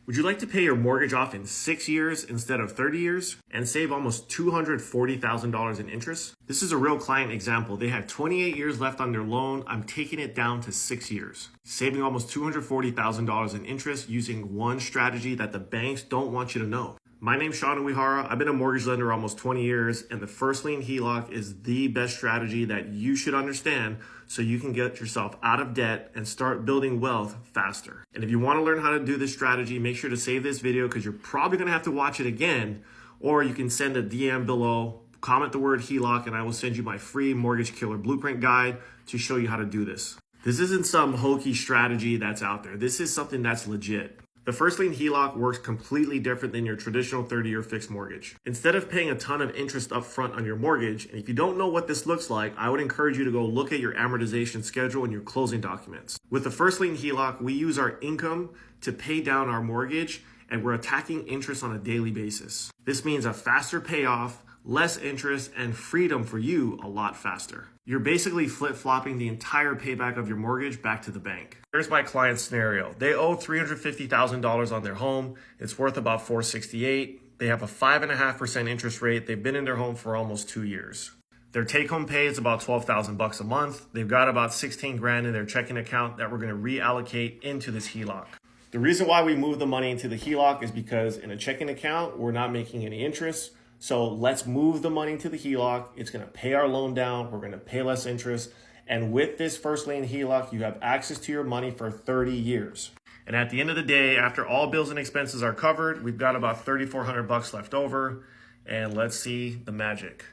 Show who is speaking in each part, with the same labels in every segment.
Speaker 1: Would you like to pay your mortgage off in 6 years instead of 30 years and save almost $240,000 in interest? This is a real client example. They had 28 years left on their loan. I'm taking it down to 6 years, saving almost $240,000 in interest using one strategy that the banks don't want you to know. My name's Sean Uehara. I've been a mortgage lender almost 20 years, and the first lien HELOC is the best strategy that you should understand so you can get yourself out of debt and start building wealth faster. And if you want to learn how to do this strategy, make sure to save this video because you're probably going to have to watch it again, or you can send a DM below, comment the word HELOC, and I will send you my free Mortgage Killer Blueprint guide to show you how to do this. This isn't some hokey strategy that's out there. This is something that's legit. The first lien HELOC works completely different than your traditional 30-year fixed mortgage. Instead of paying a ton of interest up front on your mortgage, and if you don't know what this looks like, I would encourage you to go look at your amortization schedule and your closing documents. With the first lien HELOC, we use our income to pay down our mortgage, and we're attacking interest on a daily basis. This means a faster payoff, less interest, and freedom for you a lot faster. You're basically flip-flopping the entire payback of your mortgage back to the bank. Here's my client's scenario. They owe $350,000 on their home. It's worth about $468,000. They have a 5.5% interest rate. They've been in their home for almost 2 years. Their take-home pay is about $12,000 a month. They've got about 16 grand in their checking account that we're going to reallocate into this HELOC. The reason why we move the money into the HELOC is because in a checking account, we're not making any interest. So let's move the money to the HELOC. It's going to pay our loan down. We're going to pay less interest. And with this first lien HELOC, you have access to your money for 30 years. And at the end of the day, after all bills and expenses are covered, we've got about $3,400 left over. And let's see the magic.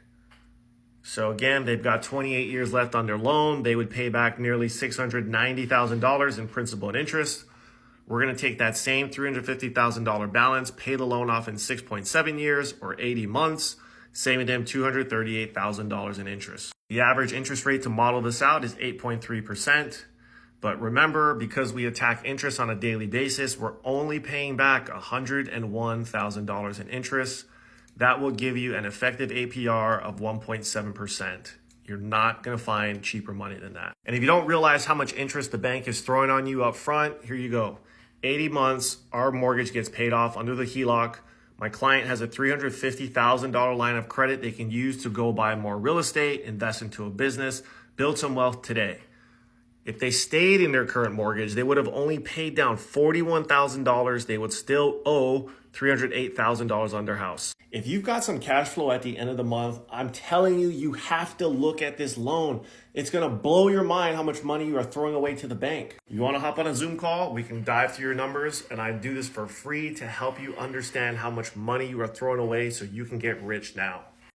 Speaker 1: So again, they've got 28 years left on their loan. They would pay back nearly $690,000 in principal and interest. We're going to take that same $350,000 balance, pay the loan off in 6.7 years or 80 months, saving them $238,000 in interest. The average interest rate to model this out is 8.3%. But remember, because we attack interest on a daily basis, we're only paying back $101,000 in interest. That will give you an effective APR of 1.7%. You're not going to find cheaper money than that. And if you don't realize how much interest the bank is throwing on you up front, here you go. 80 months, our mortgage gets paid off under the HELOC. My client has a $350,000 line of credit they can use to go buy more real estate, invest into a business, build some wealth today. If they stayed in their current mortgage, they would have only paid down $41,000. They would still owe $308,000 on their house. If you've got some cash flow at the end of the month, I'm telling you, you have to look at this loan. It's going to blow your mind how much money you are throwing away to the bank. You want to hop on a Zoom call? We can dive through your numbers, and I do this for free to help you understand how much money you are throwing away so you can get rich now.